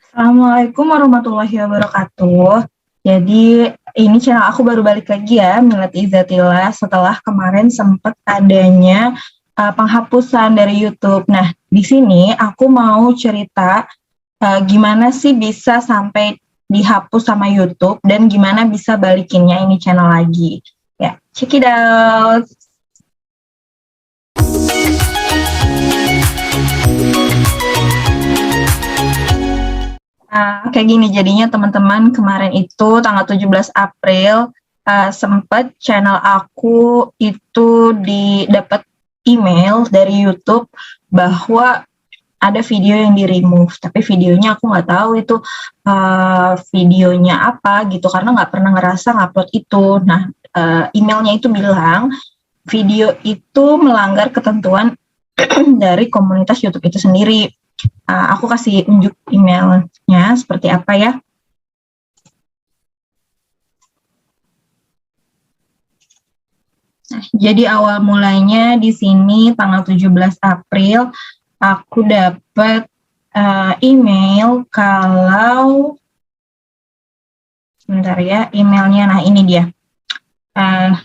Assalamualaikum warahmatullahi wabarakatuh. Jadi ini channel aku baru balik lagi ya, Milad Izzatillah, setelah kemarin sempat adanya penghapusan dari YouTube. Nah, di sini aku mau cerita gimana sih bisa sampai dihapus sama YouTube dan gimana bisa balikinnya ini channel lagi. Ya, check it out. Kayak gini jadinya teman-teman, kemarin itu tanggal 17 April sempat channel aku itu dapat email dari YouTube bahwa ada video yang di-remove, tapi videonya aku nggak tahu itu videonya apa gitu, karena nggak pernah ngerasa ngupload itu. Nah, emailnya itu bilang video itu melanggar ketentuan dari komunitas YouTube itu sendiri. Aku kasih unjuk emailnya seperti apa ya. Nah, jadi awal mulanya di sini tanggal 17 April aku dapat email kalau sebentar ya, emailnya. Nah, ini dia.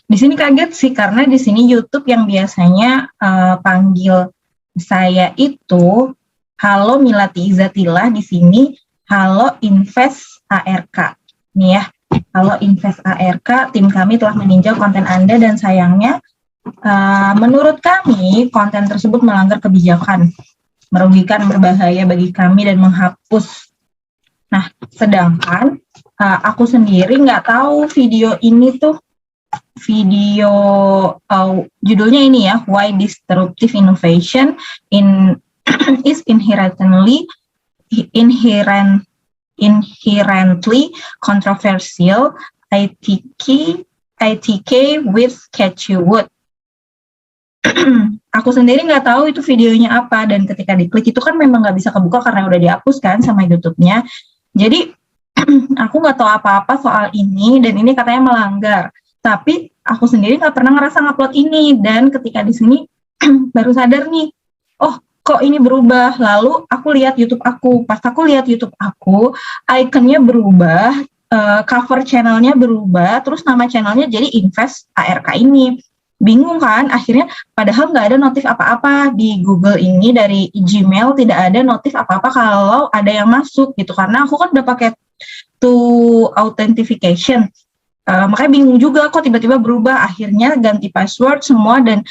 Di sini kaget sih karena di sini YouTube yang biasanya panggil saya itu halo Milati Izzatillah, di sini halo Invest ARK. Nih ya, halo Invest ARK, tim kami telah meninjau konten Anda dan sayangnya menurut kami konten tersebut melanggar kebijakan, merugikan, berbahaya bagi kami dan menghapus. Nah, sedangkan aku sendiri nggak tahu video ini tuh judulnya ini ya, Why Disruptive Innovation is inherently controversial. ITK with Catchy Wood. Aku sendiri nggak tahu itu videonya apa, dan ketika diklik itu kan memang nggak bisa kebuka karena udah dihapus kan sama YouTube-nya. Jadi aku nggak tahu apa-apa soal ini, dan ini katanya melanggar. Tapi aku sendiri nggak pernah ngerasa ngupload ini, dan ketika di sini baru sadar nih, oh kok ini berubah. Lalu aku lihat YouTube aku, pas aku lihat YouTube aku, ikonnya berubah, cover channelnya berubah, terus nama channelnya jadi Invest ARK ini. Bingung kan, akhirnya padahal nggak ada notif apa-apa di Google ini, dari Gmail tidak ada notif apa-apa kalau ada yang masuk gitu, karena aku kan udah pakai two authentication. Makanya bingung juga kok tiba-tiba berubah. Akhirnya ganti password semua dan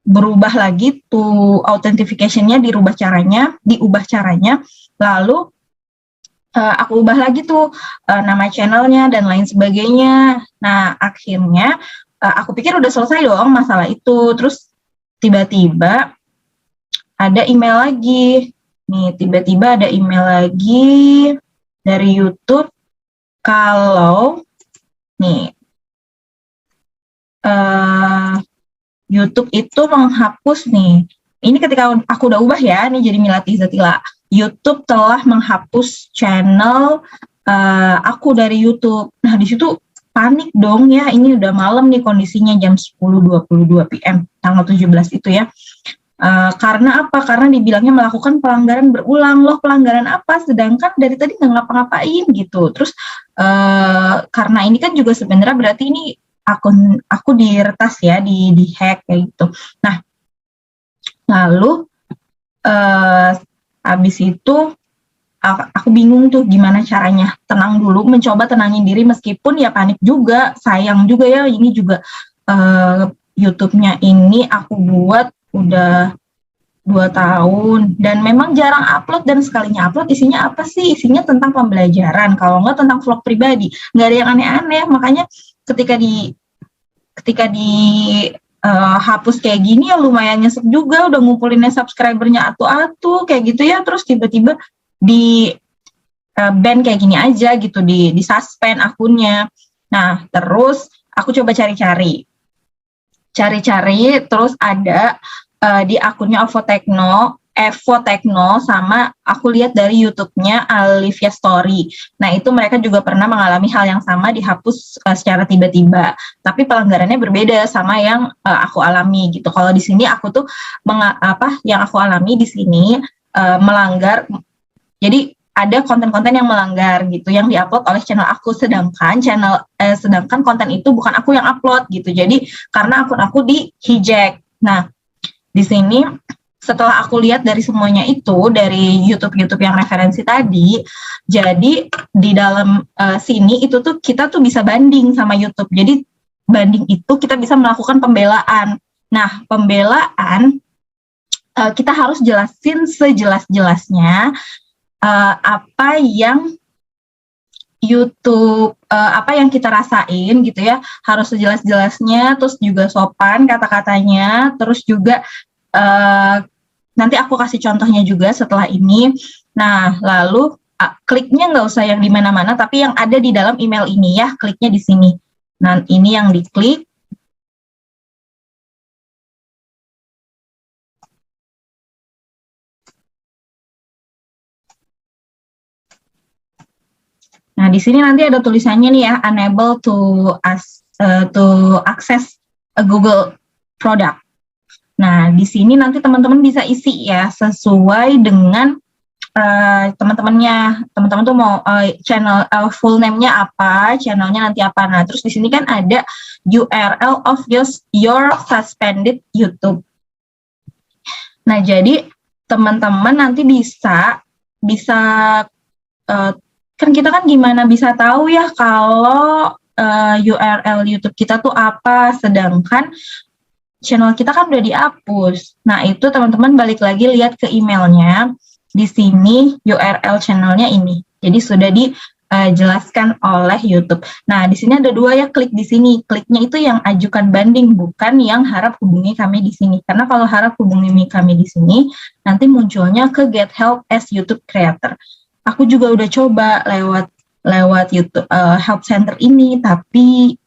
berubah lagi tuh authentication-nya, diubah caranya. Lalu aku ubah lagi tuh nama channelnya dan lain sebagainya. Nah, akhirnya aku pikir udah selesai dong masalah itu. Terus tiba-tiba ada email lagi. Nih, tiba-tiba ada email lagi dari YouTube kalau nih YouTube itu menghapus nih. Ini ketika aku udah ubah ya, nih jadi Milati Izzatillah. YouTube telah menghapus channel aku dari YouTube. Nah, di situ panik dong ya. Ini udah malam nih kondisinya, jam 10.22 PM tanggal 17 itu ya. Karena apa? Karena dibilangnya melakukan pelanggaran berulang. Loh, pelanggaran apa? Sedangkan dari tadi nggak ngapa-ngapain gitu. Terus karena ini kan juga sebenarnya berarti ini akun aku diretas ya, di hack kayak gitu. Nah, lalu habis itu aku bingung tuh gimana caranya. Tenang dulu, mencoba tenangin diri, meskipun ya panik juga, sayang juga ya, ini juga YouTube-nya ini aku buat udah 2 tahun dan memang jarang upload, dan sekalinya upload isinya apa sih? Isinya tentang pembelajaran, kalau nggak tentang vlog pribadi, nggak ada yang aneh-aneh. Makanya ketika di hapus kayak gini ya lumayan nyesek juga, udah ngumpulinnya subscribernya atu-atu kayak gitu ya, terus tiba-tiba di ban kayak gini aja gitu, di suspend akunnya. Nah, terus aku coba cari-cari, terus ada di akunnya Evo Tekno, sama aku lihat dari YouTube-nya Alivia Story. Nah, itu mereka juga pernah mengalami hal yang sama, dihapus secara tiba-tiba. Tapi pelanggarannya berbeda sama yang aku alami gitu. Kalau di sini aku tuh yang aku alami di sini melanggar. Jadi ada konten-konten yang melanggar gitu yang diupload oleh channel aku, sedangkan konten itu bukan aku yang upload gitu. Jadi karena akun aku di hijack. Nah, di sini setelah aku lihat dari semuanya itu dari YouTube yang referensi tadi, jadi di dalam sini itu tuh kita tuh bisa banding sama YouTube. Jadi banding itu kita bisa melakukan pembelaan. Nah, pembelaan kita harus jelasin sejelas-jelasnya apa yang YouTube apa yang kita rasain gitu ya, harus sejelas-jelasnya, terus juga sopan kata-katanya, terus juga nanti aku kasih contohnya juga setelah ini. Nah, lalu kliknya nggak usah yang di mana-mana, tapi yang ada di dalam email ini ya, kliknya di sini. Nah, ini yang diklik. Nah, di sini nanti ada tulisannya nih ya, unable to access a Google product. Nah, di sini nanti teman-teman bisa isi ya, sesuai dengan teman-temannya. Teman-teman tuh mau channel full name-nya apa, channelnya nanti apa. Nah, terus di sini kan ada URL of your suspended YouTube. Nah, jadi teman-teman nanti bisa kan kita kan gimana bisa tahu ya kalau URL YouTube kita tuh apa, sedangkan channel kita kan udah dihapus. Nah, itu teman-teman balik lagi lihat ke emailnya. Di sini URL channelnya ini. Jadi sudah dijelaskan oleh YouTube. Nah, di sini ada 2 ya, klik di sini. Kliknya itu yang ajukan banding, bukan yang harap hubungi kami di sini. Karena kalau harap hubungi kami di sini, nanti munculnya ke Get Help as YouTube Creator. Aku juga udah coba lewat YouTube Help Center ini, tapi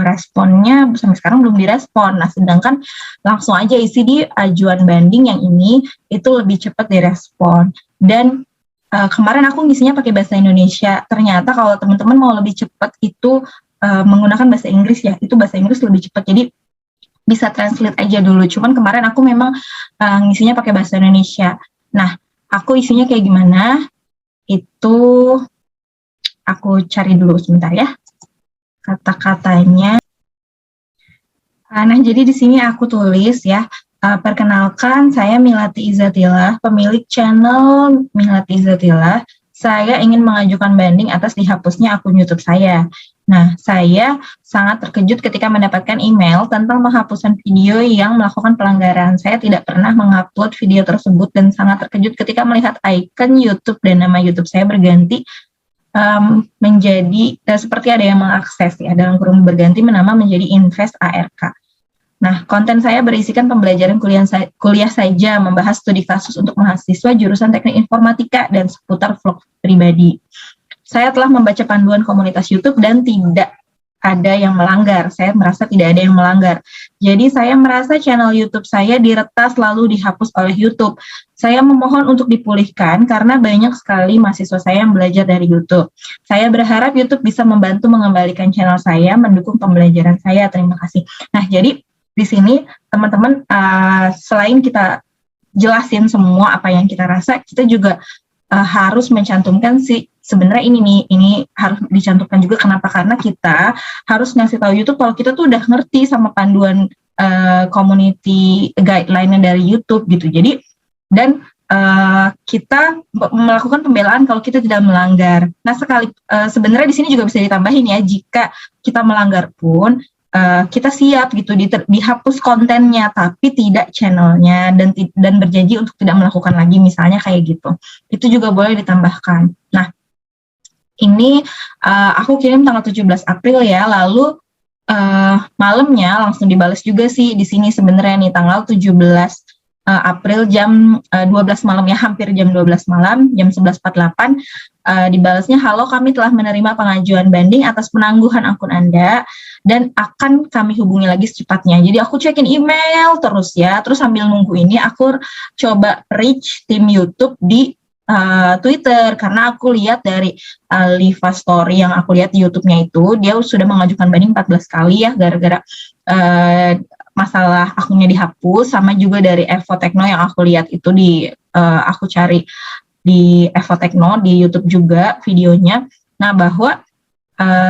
responnya sampai sekarang belum direspon. Nah, sedangkan langsung aja isi di ajuan banding yang ini itu lebih cepat direspon. Dan kemarin aku ngisinya pakai bahasa Indonesia. Ternyata kalau teman-teman mau lebih cepat itu menggunakan bahasa Inggris ya, itu bahasa Inggris lebih cepat. Jadi bisa translate aja dulu. Cuman kemarin aku memang ngisinya pakai bahasa Indonesia. Nah, aku isinya kayak gimana? Itu aku cari dulu sebentar ya kata-katanya. Nah, jadi di sini aku tulis ya, perkenalkan saya Milati Izzatillah, pemilik channel Milati Izzatillah. Saya ingin mengajukan banding atas dihapusnya akun YouTube saya. Nah, saya sangat terkejut ketika mendapatkan email tentang penghapusan video yang melakukan pelanggaran. Saya tidak pernah mengupload video tersebut dan sangat terkejut ketika melihat icon YouTube dan nama YouTube saya berganti menjadi seperti ada yang mengakses ya, dalam kurung berganti menama menjadi Invest ARK. Nah, konten saya berisikan pembelajaran kuliah saja, membahas studi kasus untuk mahasiswa jurusan teknik informatika dan seputar vlog pribadi. Saya telah membaca panduan komunitas YouTube dan tidak ada yang melanggar. Saya merasa tidak ada yang melanggar. Jadi saya merasa channel YouTube saya diretas lalu dihapus oleh YouTube. Saya memohon untuk dipulihkan karena banyak sekali mahasiswa saya yang belajar dari YouTube. Saya berharap YouTube bisa membantu mengembalikan channel saya, mendukung pembelajaran saya. Terima kasih. Nah, jadi di sini teman-teman selain kita jelasin semua apa yang kita rasa, kita juga harus mencantumkan sebenarnya ini harus dicantumkan juga. Kenapa? Karena kita harus ngasih tahu YouTube kalau kita tuh udah ngerti sama panduan community guideline-nya dari YouTube gitu. Jadi dan kita melakukan pembelaan kalau kita tidak melanggar. Nah, sebenarnya di sini juga bisa ditambahin ya, jika kita melanggar pun kita siap gitu dihapus kontennya tapi tidak channelnya, dan berjanji untuk tidak melakukan lagi, misalnya kayak gitu. Itu juga boleh ditambahkan. Nah, ini aku kirim tanggal 17 April ya, lalu malamnya langsung dibalas juga sih di sini sebenarnya nih, tanggal 17 April jam 12 malam ya, hampir jam 12 malam, jam 11.48, dibalasnya, halo, kami telah menerima pengajuan banding atas penangguhan akun Anda dan akan kami hubungi lagi secepatnya. Jadi aku cekin email terus ya, terus sambil nunggu ini aku coba reach tim YouTube di Twitter, karena aku lihat dari Liva Story yang aku lihat di YouTube-nya itu, dia sudah mengajukan banding 14 kali ya, gara-gara masalah akunnya dihapus, sama juga dari Evo Techno yang aku lihat itu aku cari di Evotekno di YouTube juga videonya. Nah, bahwa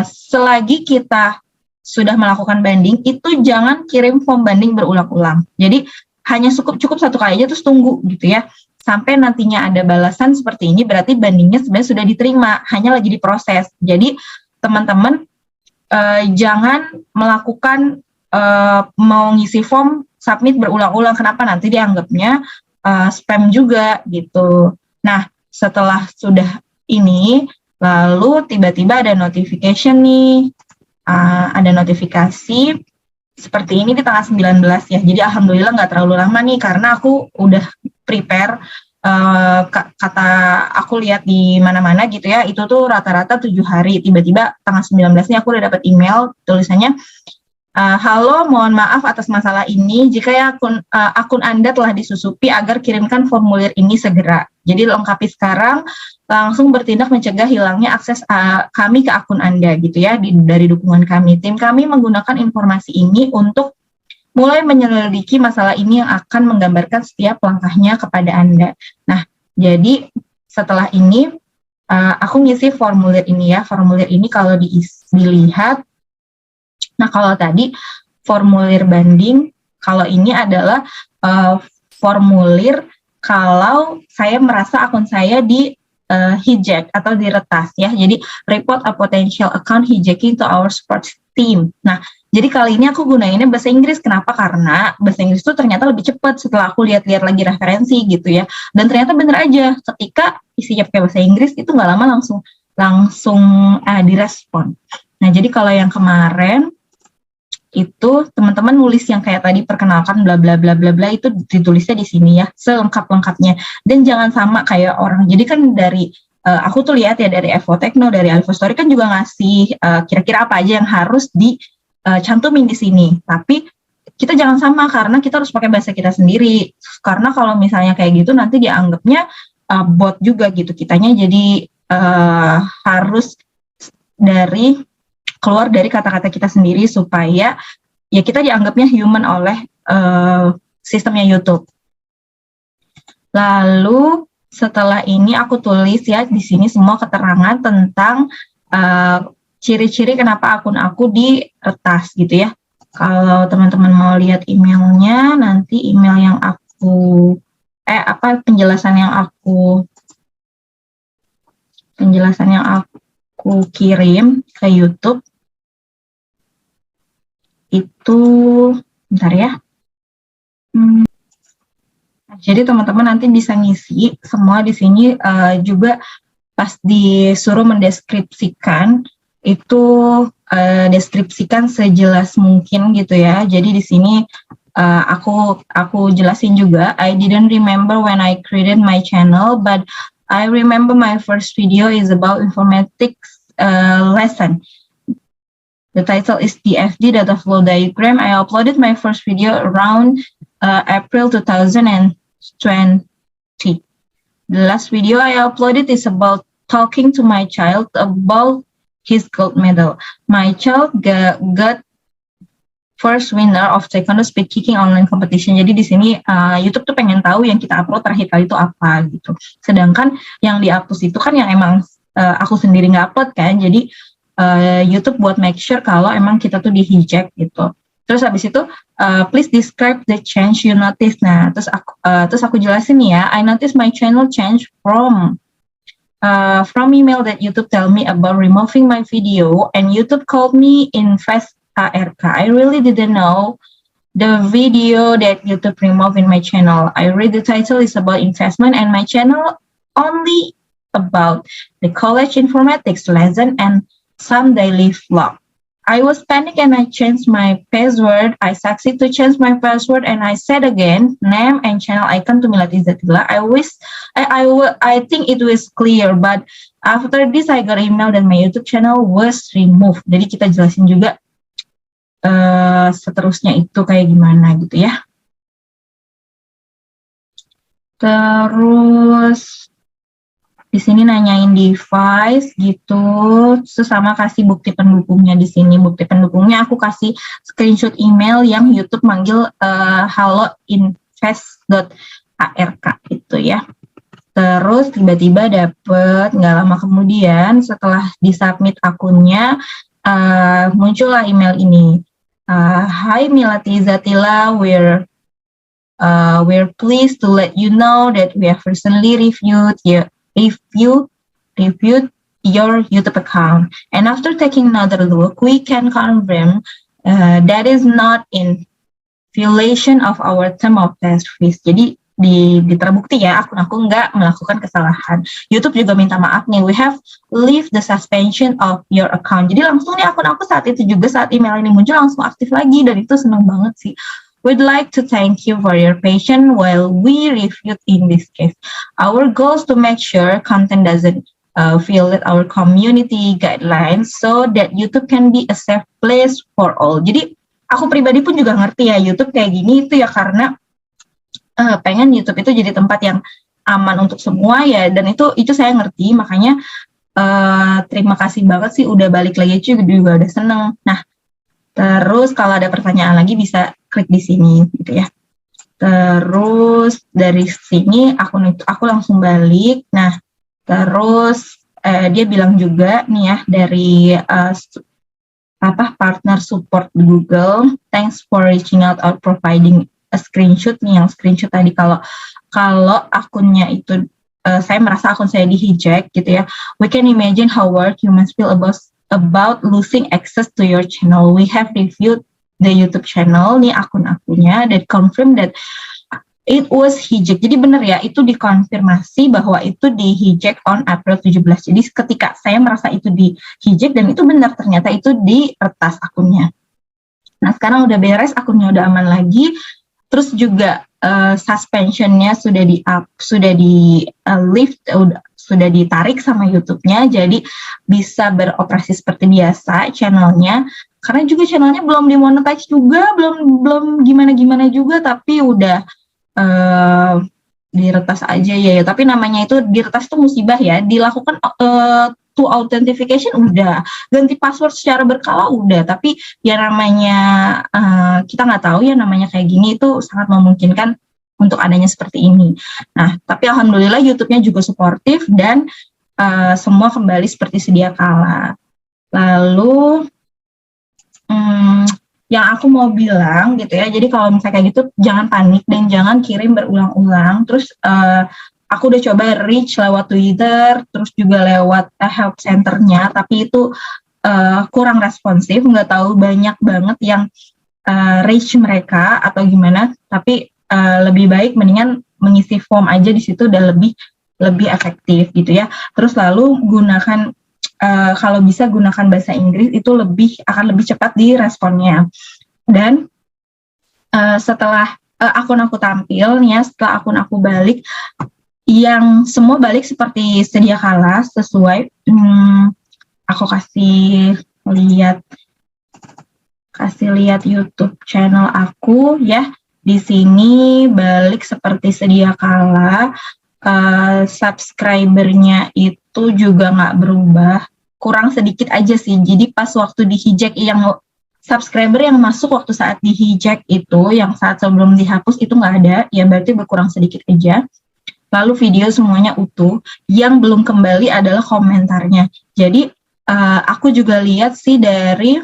selagi kita sudah melakukan banding, itu jangan kirim form banding berulang-ulang. Jadi hanya cukup satu kali aja terus tunggu gitu ya. Sampai nantinya ada balasan seperti ini, berarti bandingnya sebenarnya sudah diterima, hanya lagi diproses. Jadi teman-teman jangan melakukan mau ngisi form submit berulang-ulang. Kenapa? Nanti dianggapnya spam juga gitu. Nah, setelah sudah ini, lalu tiba-tiba ada notification nih, ada notifikasi seperti ini di tanggal 19 ya. Jadi alhamdulillah nggak terlalu lama nih, karena aku udah prepare, kata aku lihat di mana-mana gitu ya, itu tuh rata-rata 7 hari. Tiba-tiba tanggal 19-nya aku udah dapat email tulisannya, halo, mohon maaf atas masalah ini. Jika akun Anda telah disusupi, agar kirimkan formulir ini segera. Jadi lengkapi sekarang, langsung bertindak mencegah hilangnya akses kami ke akun Anda gitu ya, dari dukungan kami. Tim kami menggunakan informasi ini untuk mulai menyelidiki masalah ini yang akan menggambarkan setiap langkahnya kepada Anda. Nah, jadi setelah ini aku ngisi formulir ini ya. Formulir ini kalau dilihat, nah, kalau tadi formulir banding, kalau ini adalah formulir kalau saya merasa akun saya di hijack atau diretas ya. Jadi report a potential account hijacking to our support team. Nah, jadi kali ini aku gunainnya bahasa Inggris. Kenapa? Karena bahasa Inggris itu ternyata lebih cepat setelah aku lihat-lihat lagi referensi gitu ya. Dan ternyata bener aja, ketika isinya pakai bahasa Inggris itu nggak lama langsung direspon. Nah, jadi kalau yang kemarin itu teman-teman nulis yang kayak tadi, perkenalkan bla bla bla bla bla, itu ditulisnya di sini ya, selengkap-lengkapnya. Dan jangan sama kayak orang. Jadi kan dari aku tuh lihat ya, dari Evotekno, dari Alphastory kan juga ngasih kira-kira apa aja yang harus dicantumin di sini. Tapi kita jangan sama, karena kita harus pakai bahasa kita sendiri. Karena kalau misalnya kayak gitu nanti dianggapnya bot juga gitu. Kitanya jadi harus keluar dari kata-kata kita sendiri, supaya ya kita dianggapnya human oleh sistemnya YouTube. Lalu setelah ini aku tulis ya di sini semua keterangan tentang ciri-ciri kenapa akun aku diretas gitu ya. Kalau teman-teman mau lihat emailnya, nanti email yang penjelasan yang aku kirim ke YouTube itu, bentar ya. Jadi teman-teman nanti bisa ngisi semua di sini, juga pas disuruh mendeskripsikan itu deskripsikan sejelas mungkin gitu ya. Jadi di sini aku jelasin juga, I didn't remember when I created my channel, but I remember my first video is about informatics lesson. The title is DFD data flow diagram. I uploaded my first video around April 2020. The last video I uploaded is about talking to my child about his gold medal. My child got first winner of Taekwondo speed kicking online competition. Jadi di sini YouTube tuh pengen tahu yang kita upload terakhir kali itu apa gitu. Sedangkan yang dihapus itu kan yang emang aku sendiri nggak upload kan. Jadi YouTube buat make sure kalau emang kita tuh di hijack gitu. Terus habis itu please describe the change you notice. Nah, terus aku jelasin nih ya. I noticed my channel change from email that YouTube tell me about removing my video, and YouTube called me invest ARK. I really didn't know the video that YouTube removed in my channel. I read the title is about investment, and my channel only about the college informatics lesson and some daily vlog. I was panic and I changed my password. I succeed to change my password, and I said again name and channel icon to Milati Zatila. I think it was clear, but after this I got email that my YouTube channel was removed. Jadi kita jelasin juga seterusnya itu kayak gimana gitu ya. Terus di sini nanyain device gitu, terus sama kasih bukti pendukungnya di sini. Bukti pendukungnya aku kasih screenshot email yang YouTube manggil haloinvest.ark gitu ya. Terus tiba-tiba dapet nggak lama kemudian setelah disubmit akunnya muncullah email ini. Hi Milati Zatila, we're pleased to let you know that we have recently reviewed your YouTube account, and after taking another look, we can confirm that is not in violation of our term of service. Jadi terbukti ya akun aku nggak melakukan kesalahan. YouTube juga minta maaf nih, we have lift the suspension of your account. Jadi langsung nih akun aku saat itu juga, saat email ini muncul langsung aktif lagi, dan itu seneng banget sih. We'd like to thank you for your patience while we reviewed in this case. Our goal is to make sure content doesn't violate our community guidelines so that YouTube can be a safe place for all. Jadi aku pribadi pun juga ngerti ya YouTube kayak gini itu ya karena pengen YouTube itu jadi tempat yang aman untuk semua ya, dan itu saya ngerti, makanya terima kasih banget sih udah balik lagi juga udah seneng. Nah, terus kalau ada pertanyaan lagi bisa klik di sini gitu ya. Terus dari sini aku langsung balik. Nah, terus dia bilang juga nih ya dari partner support Google, thanks for reaching out or providing a screenshot nih, yang screenshot tadi kalau akunnya itu saya merasa akun saya di-hijack gitu ya. We can imagine how worried you must feel about losing access to your channel. We have reviewed the YouTube channel nih akun-akunnya dan confirm that it was hijack. Jadi benar ya, itu dikonfirmasi bahwa itu di-hijack on April 17. Jadi ketika saya merasa itu di-hijack dan itu benar, ternyata itu diretas akunnya. Nah, sekarang udah beres, akunnya udah aman lagi. Terus juga suspensionnya sudah sudah ditarik sama YouTube-nya, jadi bisa beroperasi seperti biasa channelnya. Karena juga channelnya belum dimonetize juga, belum gimana juga, tapi udah diretas aja ya. Tapi namanya itu diretas itu musibah ya. Dilakukan to authentication udah, ganti password secara berkala udah, tapi ya namanya kita nggak tahu ya, namanya kayak gini itu sangat memungkinkan untuk adanya seperti ini. Nah, tapi alhamdulillah YouTube-nya juga suportif dan semua kembali seperti sedia kala. Lalu yang aku mau bilang gitu ya, jadi kalau misalnya kayak gitu jangan panik dan jangan kirim berulang-ulang. Terus aku udah coba reach lewat Twitter, terus juga lewat help center-nya, tapi itu kurang responsif, nggak tahu banyak banget yang reach mereka atau gimana, tapi lebih baik mendingan mengisi form aja di situ, udah lebih efektif gitu ya. Terus lalu gunakan kalau bisa gunakan bahasa Inggris, itu akan lebih cepat di responnya. Dan setelah akun aku tampil nih ya, setelah akun aku balik, yang semua balik seperti sedia kala sesuai. Aku kasih lihat YouTube channel aku ya. Di sini balik seperti sedia kala. Subscribernya itu juga nggak berubah, kurang sedikit aja sih. Jadi pas waktu di hijack, yang subscriber yang masuk waktu saat di hijack itu, yang saat sebelum dihapus itu nggak ada, ya berarti berkurang sedikit aja. Lalu video semuanya utuh, yang belum kembali adalah komentarnya. Jadi aku juga lihat sih dari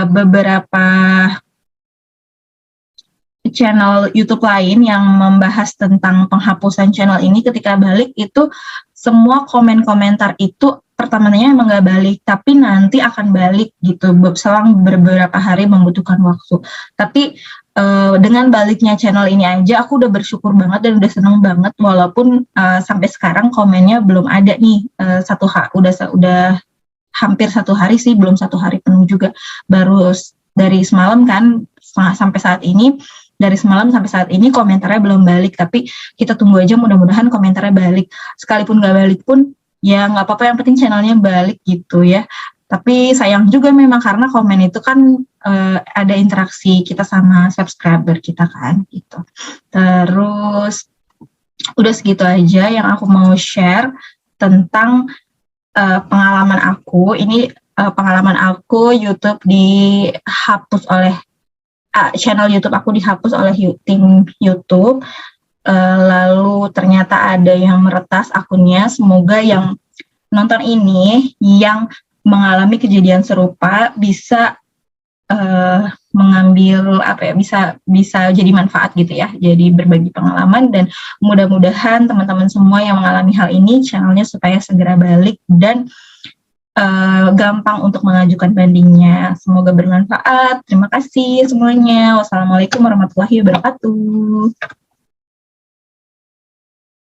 beberapa channel YouTube lain yang membahas tentang penghapusan channel ini, ketika balik itu semua komentar itu pertamanya emang nggak balik, tapi nanti akan balik gitu, selang beberapa hari membutuhkan waktu. Tapi dengan baliknya channel ini aja aku udah bersyukur banget dan udah seneng banget, walaupun sampai sekarang komennya belum ada nih. Udah hampir 1 hari sih, belum 1 hari penuh juga, baru dari semalam kan sampai saat ini. Dari semalam sampai saat ini komentarnya belum balik, tapi kita tunggu aja, mudah-mudahan komentarnya balik. Sekalipun nggak balik pun ya nggak apa-apa, yang penting channelnya balik gitu ya. Tapi sayang juga memang karena komen itu kan ada interaksi kita sama subscriber kita kan gitu. Terus udah segitu aja yang aku mau share tentang pengalaman aku. Ini pengalaman aku YouTube dihapus oleh channel YouTube aku dihapus oleh tim YouTube. lalu ternyata ada yang meretas akunnya. Semoga yang nonton ini yang mengalami kejadian serupa bisa mengambil bisa jadi manfaat gitu ya, jadi berbagi pengalaman, dan mudah-mudahan teman-teman semua yang mengalami hal ini channelnya supaya segera balik dan gampang untuk mengajukan bandingnya. Semoga bermanfaat. Terima kasih semuanya. Wassalamualaikum warahmatullahi wabarakatuh.